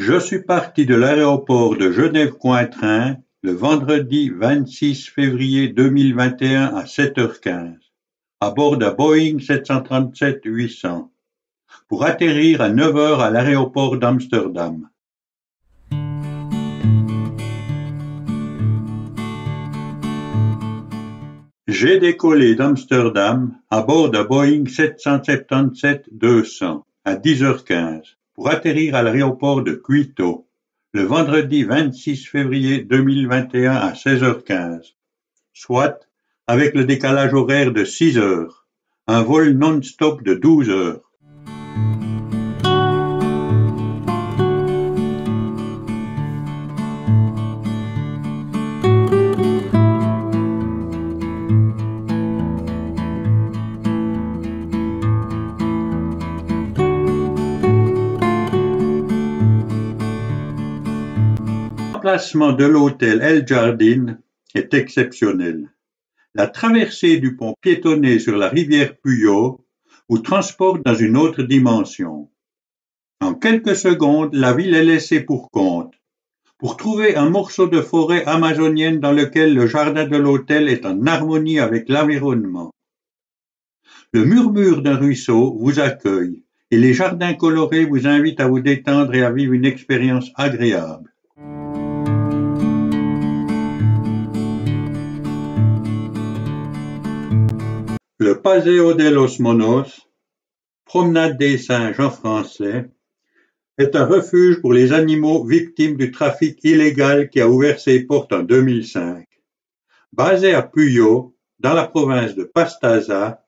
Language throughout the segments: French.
Je suis parti de l'aéroport de Genève-Cointrin le vendredi 26 février 2021 à 7h15, à bord d'un Boeing 737-800, pour atterrir à 9h à l'aéroport d'Amsterdam. J'ai décollé d'Amsterdam à bord d'un Boeing 777-200 à 10h15 pour atterrir à l'aéroport de Quito le vendredi 26 février 2021 à 16h15, soit avec le décalage horaire de 6 heures, un vol non-stop de 12 heures. L'emplacement de l'hôtel El Jardin est exceptionnel. La traversée du pont piétonnier sur la rivière Puyo vous transporte dans une autre dimension. En quelques secondes, la ville est laissée pour compte, pour trouver un morceau de forêt amazonienne dans lequel le jardin de l'hôtel est en harmonie avec l'environnement. Le murmure d'un ruisseau vous accueille et les jardins colorés vous invitent à vous détendre et à vivre une expérience agréable. Le Paseo de los Monos, promenade des singes en français, est un refuge pour les animaux victimes du trafic illégal qui a ouvert ses portes en 2005. Basé à Puyo, dans la province de Pastaza,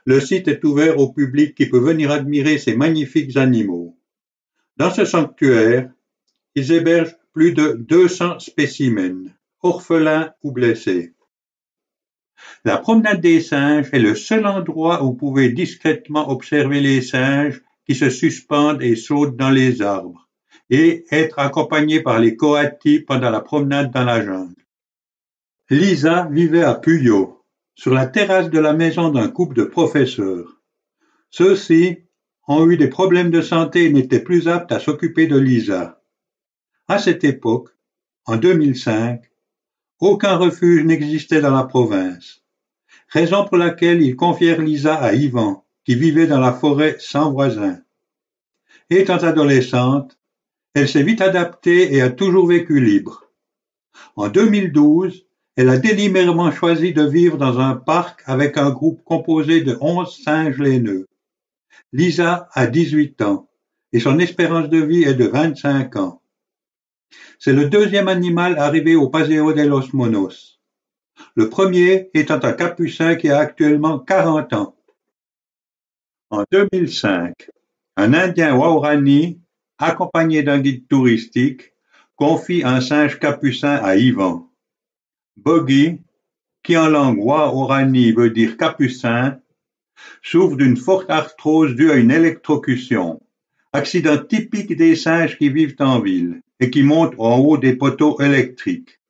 le site est ouvert au public qui peut venir admirer ces magnifiques animaux. Dans ce sanctuaire, ils hébergent plus de 200 spécimens, orphelins ou blessés. La promenade des singes est le seul endroit où vous pouvez discrètement observer les singes qui se suspendent et sautent dans les arbres et être accompagnés par les coatis pendant la promenade dans la jungle. Lisa vivait à Puyo, sur la terrasse de la maison d'un couple de professeurs. Ceux-ci ont eu des problèmes de santé et n'étaient plus aptes à s'occuper de Lisa. À cette époque, en 2005, aucun refuge n'existait dans la province, raison pour laquelle ils confièrent Lisa à Ivan, qui vivait dans la forêt sans voisins. Étant adolescente, elle s'est vite adaptée et a toujours vécu libre. En 2012, elle a délibérément choisi de vivre dans un parc avec un groupe composé de 11 singes laineux. Lisa a 18 ans et son espérance de vie est de 25 ans. C'est le deuxième animal arrivé au Paseo de los Monos, le premier étant un capucin qui a actuellement 40 ans. En 2005, un Indien Waorani, accompagné d'un guide touristique, confie un singe capucin à Ivan. Boggy, qui en langue Waorani veut dire capucin, souffre d'une forte arthrose due à une électrocution, accident typique des singes qui vivent en ville et qui montent en haut des poteaux électriques.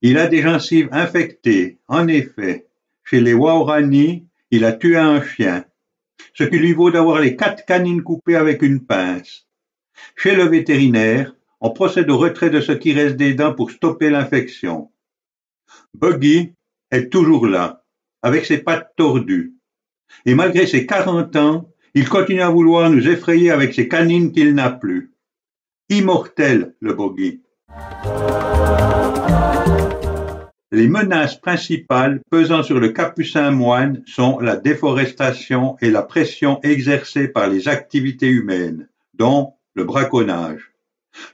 Il a des gencives infectées. En effet, chez les Waorani, il a tué un chien, ce qui lui vaut d'avoir les 4 canines coupées avec une pince. Chez le vétérinaire, on procède au retrait de ce qui reste des dents pour stopper l'infection. Buggy est toujours là, avec ses pattes tordues. Et malgré ses 40 ans, il continue à vouloir nous effrayer avec ses canines qu'il n'a plus. Immortel, le Boggy. Les menaces principales pesant sur le capucin moine sont la déforestation et la pression exercée par les activités humaines, dont le braconnage.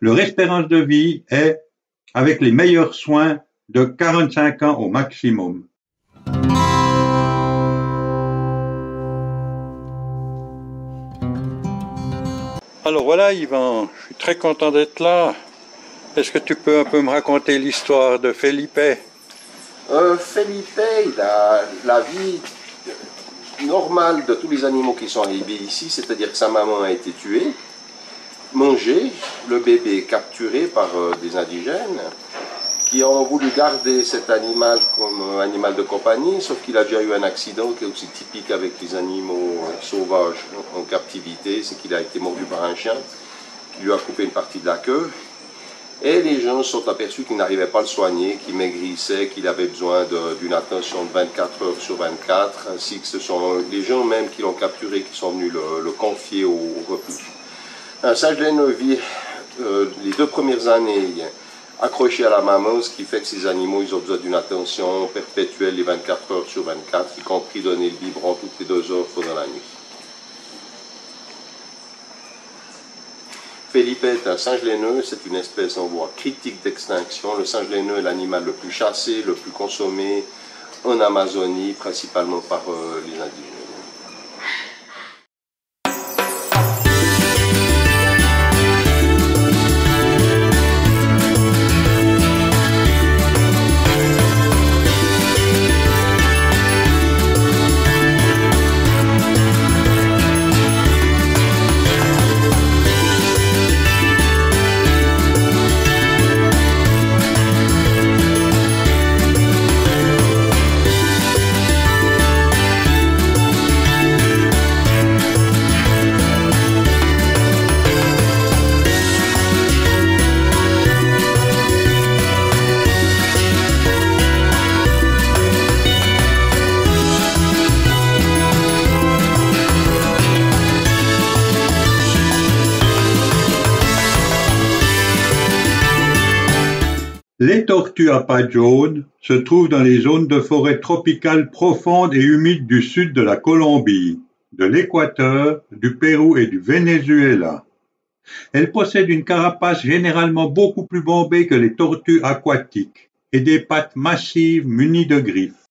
Leur espérance de vie est, avec les meilleurs soins, de 45 ans au maximum. Alors voilà Yvan, je suis très content d'être là. Est-ce que tu peux un peu me raconter l'histoire de Felipe? Felipe, il a la vie normale de tous les animaux qui sont arrivés ici, c'est-à-dire que sa maman a été tuée, mangée, le bébé capturé par des indigènes, qui ont voulu garder cet animal comme animal de compagnie, sauf qu'il a déjà eu un accident qui est aussi typique avec les animaux sauvages en captivité, c'est qu'il a été mordu par un chien qui lui a coupé une partie de la queue. Et les gens se sont aperçus qu'ils n'arrivaient pas à le soigner, qu'il maigrissait, qu'il avait besoin d'une attention de 24 heures sur 24, ainsi que ce sont les gens même qui l'ont capturé qui sont venus le confier au refuge. Un singe laineux vit les 2 premières années accroché à la maman, ce qui fait que ces animaux ils ont besoin d'une attention perpétuelle les 24 heures sur 24, y compris donner le biberon toutes les 2 heures pendant la nuit. Felipe est un singe laineux, c'est une espèce en voie critique d'extinction. Le singe laineux est l'animal le plus chassé, le plus consommé en Amazonie, principalement par les indigènes. Les tortues à pattes jaunes se trouvent dans les zones de forêt tropicales profondes et humides du sud de la Colombie, de l'Équateur, du Pérou et du Venezuela. Elles possèdent une carapace généralement beaucoup plus bombée que les tortues aquatiques et des pattes massives munies de griffes.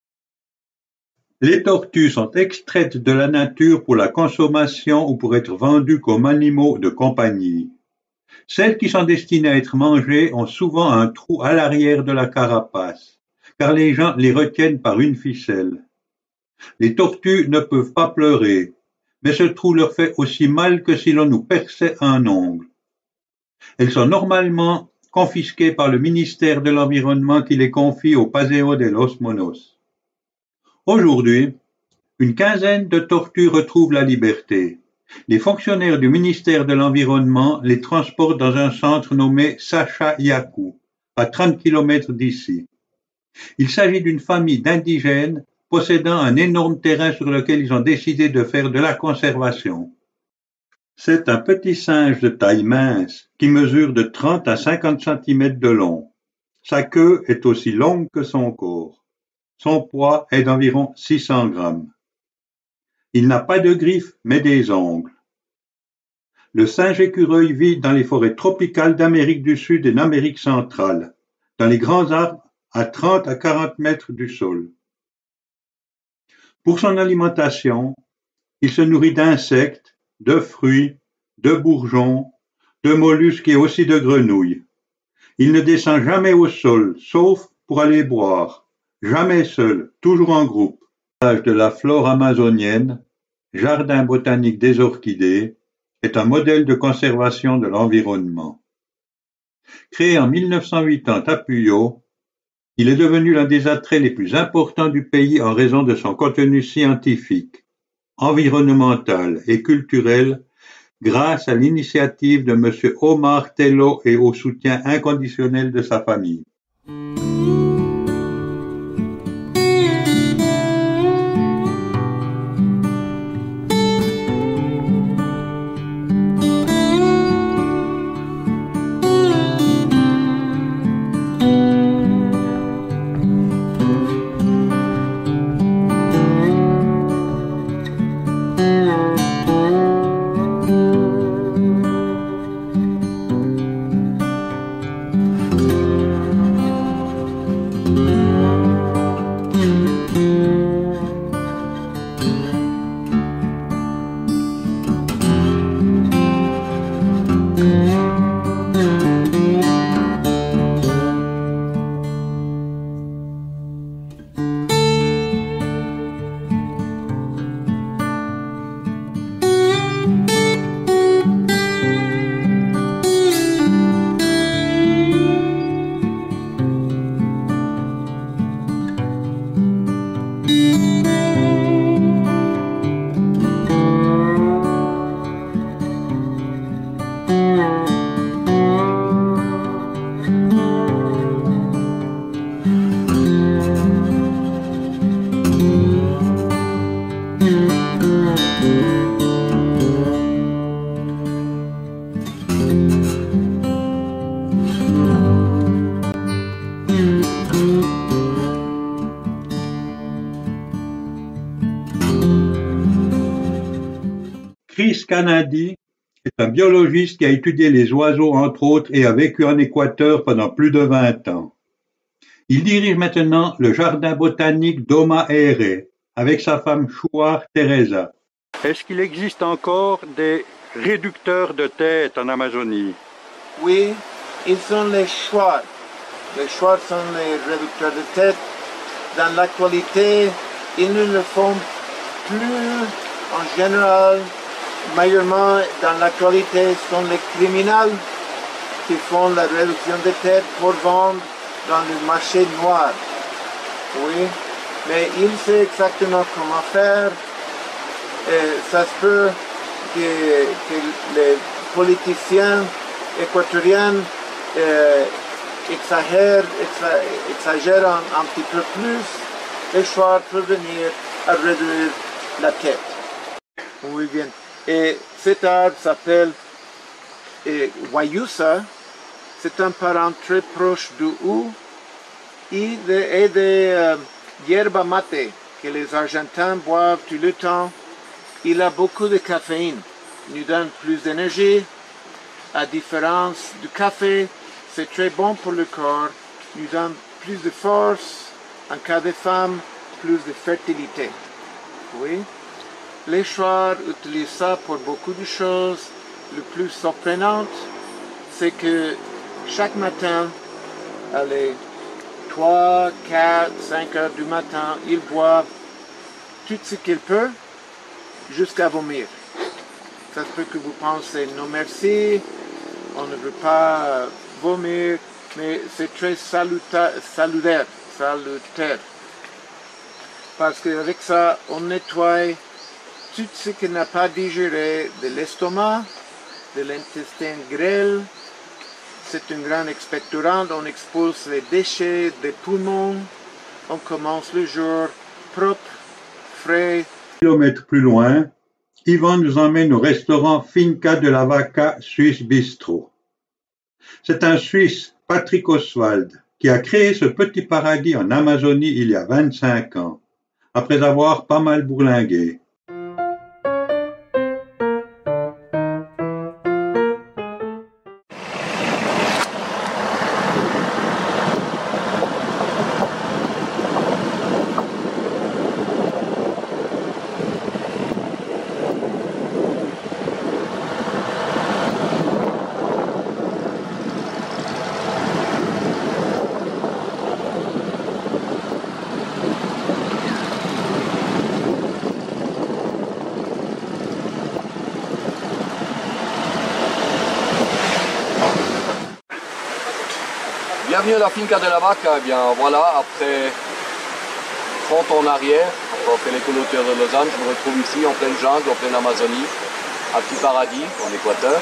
Les tortues sont extraites de la nature pour la consommation ou pour être vendues comme animaux de compagnie. Celles qui sont destinées à être mangées ont souvent un trou à l'arrière de la carapace, car les gens les retiennent par une ficelle. Les tortues ne peuvent pas pleurer, mais ce trou leur fait aussi mal que si l'on nous perçait un ongle. Elles sont normalement confisquées par le ministère de l'Environnement qui les confie au Paseo de los Monos. Aujourd'hui, une quinzaine de tortues retrouvent la liberté. Les fonctionnaires du ministère de l'Environnement les transportent dans un centre nommé Sacha-Yacu, à 30 km d'ici. Il s'agit d'une famille d'indigènes possédant un énorme terrain sur lequel ils ont décidé de faire de la conservation. C'est un petit singe de taille mince qui mesure de 30 à 50 cm de long. Sa queue est aussi longue que son corps. Son poids est d'environ 600 grammes. Il n'a pas de griffes, mais des ongles. Le singe écureuil vit dans les forêts tropicales d'Amérique du Sud et d'Amérique centrale, dans les grands arbres à 30 à 40 mètres du sol. Pour son alimentation, il se nourrit d'insectes, de fruits, de bourgeons, de mollusques et aussi de grenouilles. Il ne descend jamais au sol, sauf pour aller boire, jamais seul, toujours en groupe. De la flore amazonienne, Jardin botanique des orchidées, est un modèle de conservation de l'environnement. Créé en 1980 à Puyo, il est devenu l'un des attraits les plus importants du pays en raison de son contenu scientifique, environnemental et culturel grâce à l'initiative de M. Omar Tello et au soutien inconditionnel de sa famille. Canady est un biologiste qui a étudié les oiseaux entre autres et a vécu en Équateur pendant plus de 20 ans. Il dirige maintenant le jardin botanique d'Oma Ere avec sa femme Chouar Teresa. Est-ce qu'il existe encore des réducteurs de tête en Amazonie? Oui, ils sont les chouars. Les chouars sont les réducteurs de tête. Dans l'actualité, ils ne le font plus en général. Majeurement, dans l'actualité, ce sont les criminels qui font la réduction de tête pour vendre dans le marché noir. Oui, mais il sait exactement comment faire. Et ça se peut que les politiciens équatoriens exagèrent un petit peu plus les choix pour venir à réduire la tête. Oui, bien. Et cet arbre s'appelle Guayusa. C'est un parent très proche du hou et de yerba mate que les Argentins boivent tout le temps. Il a beaucoup de caféine, il nous donne plus d'énergie. À différence du café, c'est très bon pour le corps, il nous donne plus de force, en cas de femme, plus de fertilité. Oui. Les Chouars utilisent ça pour beaucoup de choses. Le plus surprenant, c'est que chaque matin, à les 3, 4, 5 heures du matin, ils boivent tout ce qu'ils peuvent jusqu'à vomir. Ça se peut que vous pensez non merci, on ne veut pas vomir, mais c'est très salutaire. Parce qu'avec ça, on nettoie tout ce qui n'a pas digéré de l'estomac, de l'intestin grêle. C'est un grand expectorant, on expulse les déchets des poumons, on commence le jour propre, frais. Kilomètres plus loin, Yvan nous emmène au restaurant Finca de la Vaca Swiss Bistro. C'est un Suisse, Patrick Oswald, qui a créé ce petit paradis en Amazonie il y a 25 ans, après avoir pas mal bourlingué. Bienvenue à la Finca de la Vaca. Eh bien voilà, après 30 ans en arrière, après les clôtures de Lausanne, je me retrouve ici en pleine jungle, en pleine Amazonie, un petit paradis en Équateur,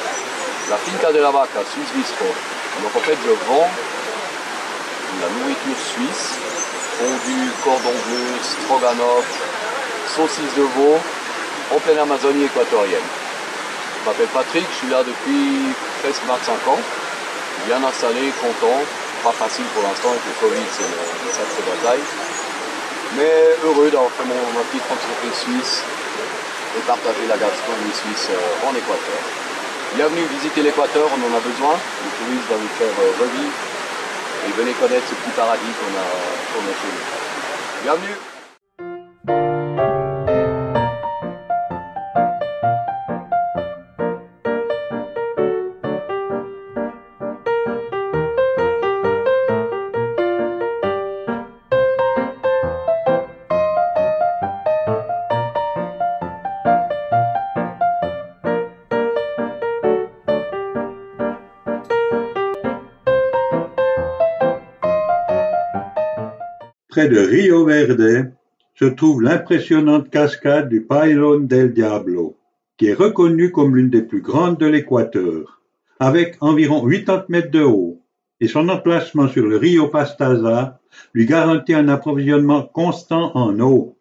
la Finca de la Vaca, Swiss Bistro. Donc en fait je vends la nourriture suisse, fondue, cordon bleu, stroganoff, saucisse de veau, en pleine Amazonie équatorienne. Je m'appelle Patrick, je suis là depuis presque 25 ans, bien installé, content. Pas facile pour l'instant avec le Covid, c'est une sacrée bataille. Mais heureux d'avoir fait ma petite entreprise suisse et partager la gastronomie suisse en Équateur. Bienvenue visiter l'Équateur, on en a besoin. Le tourisme va vous faire revivre et venez connaître ce petit paradis qu'on a chez nous. Bienvenue! Près de Rio Verde se trouve l'impressionnante cascade du Pailón del Diablo, qui est reconnue comme l'une des plus grandes de l'Équateur, avec environ 80 mètres de haut, et son emplacement sur le Rio Pastaza lui garantit un approvisionnement constant en eau.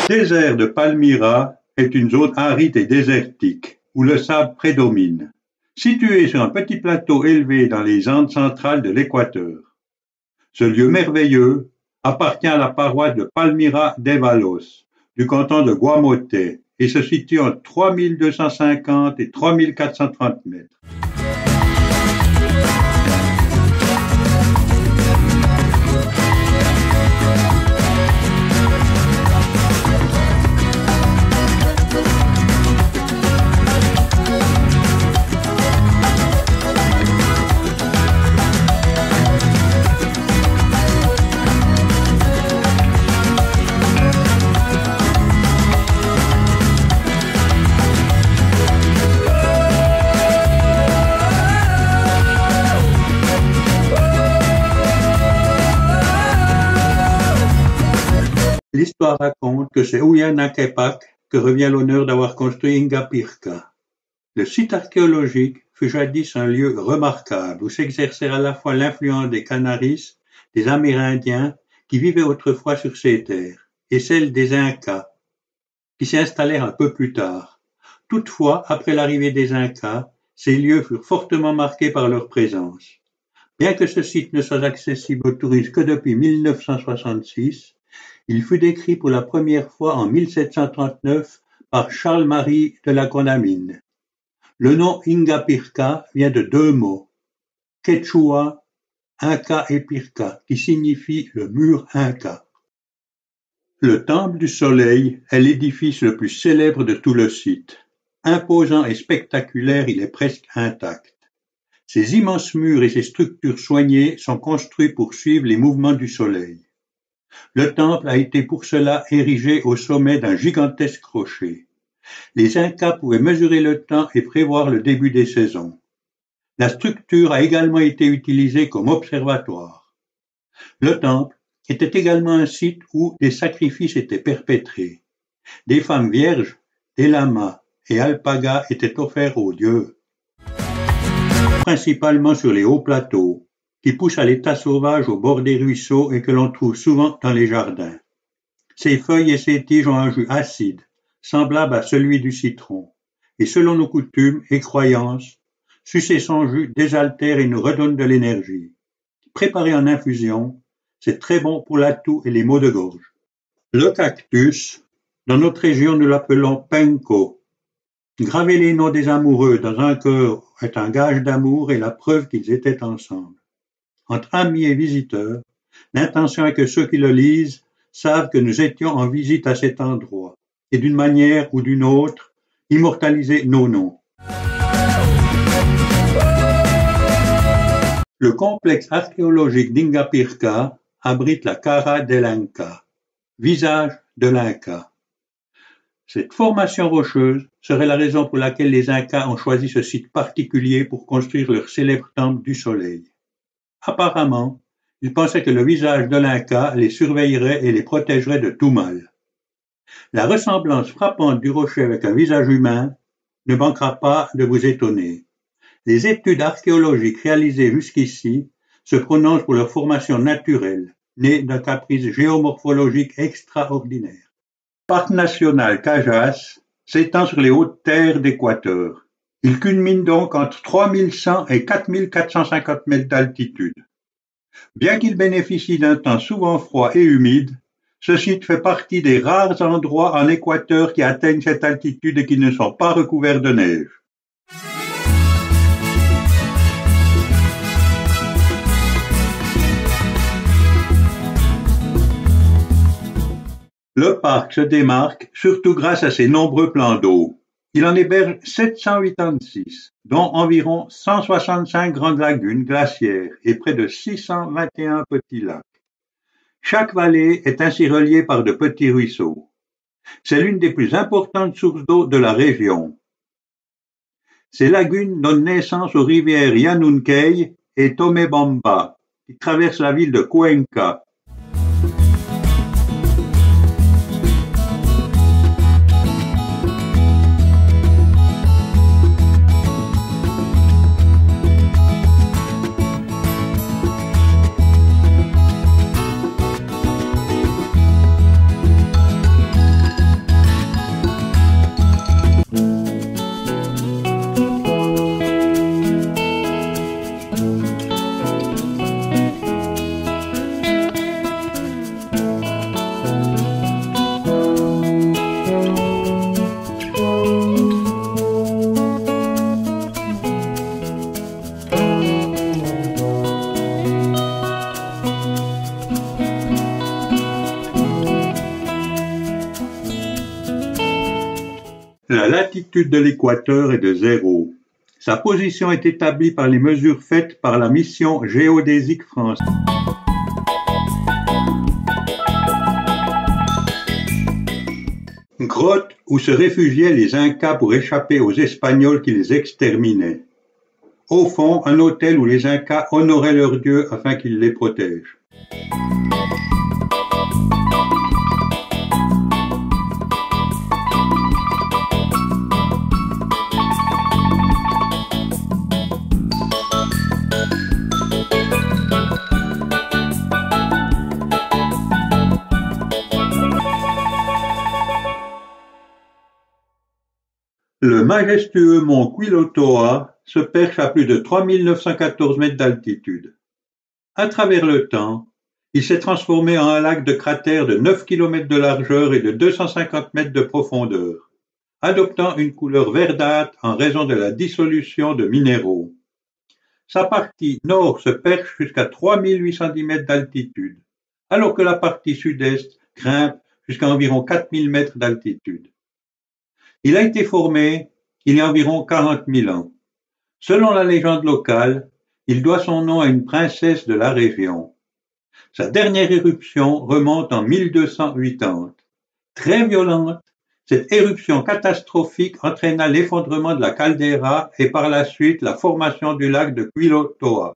Le désert de Palmira est une zone aride et désertique, où le sable prédomine, située sur un petit plateau élevé dans les Andes centrales de l'Équateur. Ce lieu merveilleux appartient à la paroisse de Palmira de Valos, du canton de Guamote, et se situe entre 3250 et 3430 mètres. L'histoire raconte que c'est Huyanaquepac que revient l'honneur d'avoir construit Ingapirca. Le site archéologique fut jadis un lieu remarquable où s'exerçait à la fois l'influence des Canaris, des Amérindiens qui vivaient autrefois sur ces terres, et celle des Incas, qui s'y installèrent un peu plus tard. Toutefois, après l'arrivée des Incas, ces lieux furent fortement marqués par leur présence. Bien que ce site ne soit accessible aux touristes que depuis 1966, il fut décrit pour la première fois en 1739 par Charles-Marie de la Condamine. Le nom Ingapirca vient de deux mots, quechua, Inca et Pirca, qui signifie le mur Inca. Le Temple du Soleil est l'édifice le plus célèbre de tout le site. Imposant et spectaculaire, il est presque intact. Ces immenses murs et ces structures soignées sont construits pour suivre les mouvements du Soleil. Le temple a été pour cela érigé au sommet d'un gigantesque rocher. Les Incas pouvaient mesurer le temps et prévoir le début des saisons. La structure a également été utilisée comme observatoire. Le temple était également un site où des sacrifices étaient perpétrés. Des femmes vierges, des lamas et alpagas étaient offerts aux dieux, principalement sur les hauts plateaux, qui poussent à l'état sauvage au bord des ruisseaux et que l'on trouve souvent dans les jardins. Ces feuilles et ces tiges ont un jus acide, semblable à celui du citron, et selon nos coutumes et croyances, sucer son jus désaltère et nous redonne de l'énergie. Préparé en infusion, c'est très bon pour la toux et les maux de gorge. Le cactus, dans notre région nous l'appelons penco. Graver les noms des amoureux dans un cœur est un gage d'amour et la preuve qu'ils étaient ensemble. Entre amis et visiteurs, l'intention est que ceux qui le lisent savent que nous étions en visite à cet endroit et d'une manière ou d'une autre, immortaliser nos noms. Le complexe archéologique d'Ingapirca abrite la Cara del Inca, visage de l'Inca. Cette formation rocheuse serait la raison pour laquelle les Incas ont choisi ce site particulier pour construire leur célèbre temple du soleil. Apparemment, ils pensaient que le visage de l'Inca les surveillerait et les protégerait de tout mal. La ressemblance frappante du rocher avec un visage humain ne manquera pas de vous étonner. Les études archéologiques réalisées jusqu'ici se prononcent pour leur formation naturelle, née d'un caprice géomorphologique extraordinaire. Le parc national Cajas s'étend sur les hautes terres d'Équateur. Il culmine donc entre 3100 et 4450 mètres d'altitude. Bien qu'il bénéficie d'un temps souvent froid et humide, ce site fait partie des rares endroits en Équateur qui atteignent cette altitude et qui ne sont pas recouverts de neige. Le parc se démarque surtout grâce à ses nombreux plans d'eau. Il en héberge 786, dont environ 165 grandes lagunes glaciaires et près de 621 petits lacs. Chaque vallée est ainsi reliée par de petits ruisseaux. C'est l'une des plus importantes sources d'eau de la région. Ces lagunes donnent naissance aux rivières Yanunkey et Tomebamba, qui traversent la ville de Cuenca. latitude de l'équateur est de 0. Sa position est établie par les mesures faites par la mission géodésique française. Grotte où se réfugiaient les Incas pour échapper aux Espagnols qui les exterminaient. Au fond, un autel où les Incas honoraient leurs dieux afin qu'ils les protègent. Le majestueux mont Quilotoa se perche à plus de 3914 mètres d'altitude. À travers le temps, il s'est transformé en un lac de cratère de 9 km de largeur et de 250 mètres de profondeur, adoptant une couleur verdâtre en raison de la dissolution de minéraux. Sa partie nord se perche jusqu'à 3810 mètres d'altitude, alors que la partie sud-est grimpe jusqu'à environ 4000 mètres d'altitude. Il a été formé il y a environ 40 000 ans. Selon la légende locale, il doit son nom à une princesse de la région. Sa dernière éruption remonte en 1280. Très violente, cette éruption catastrophique entraîna l'effondrement de la caldeira et par la suite la formation du lac de Quilotoa.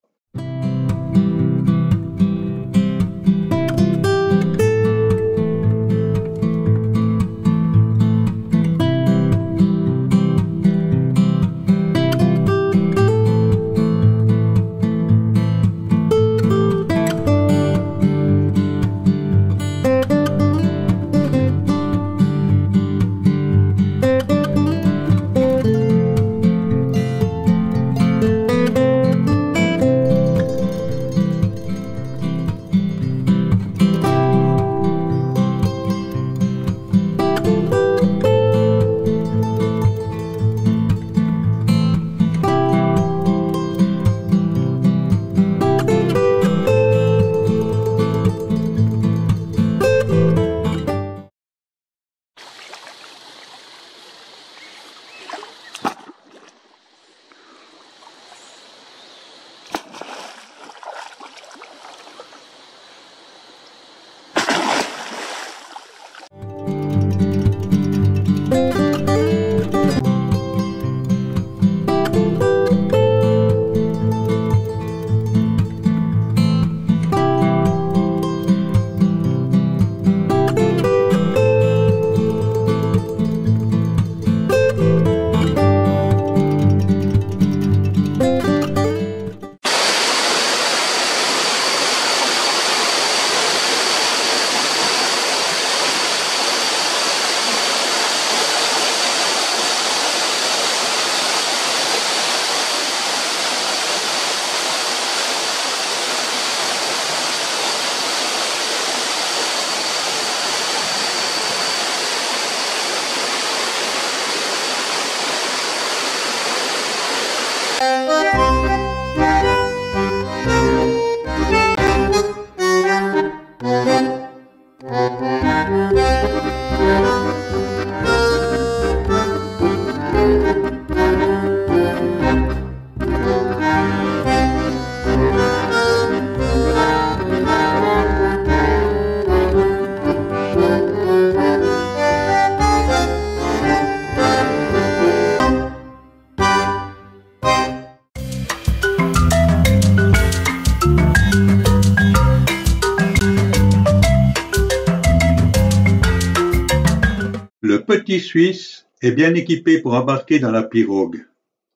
Le petit Suisse est bien équipé pour embarquer dans la pirogue.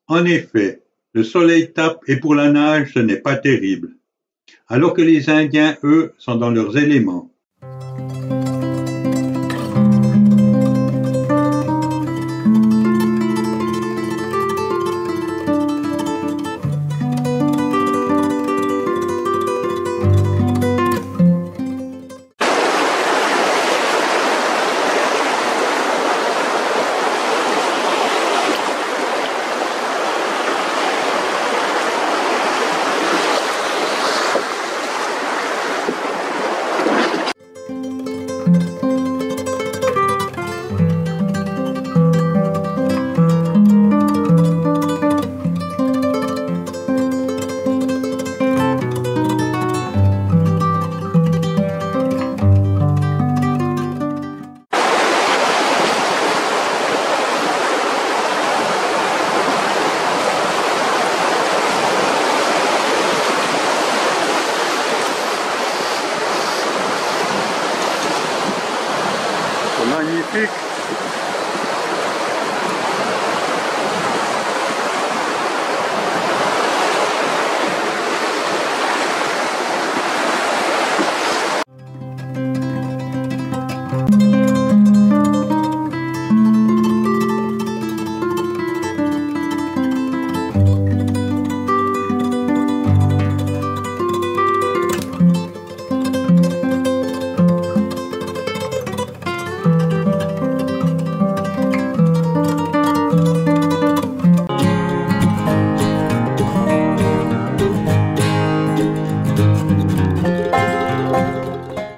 En effet, le soleil tape et pour la nage ce n'est pas terrible, alors que les Indiens, eux, sont dans leurs éléments.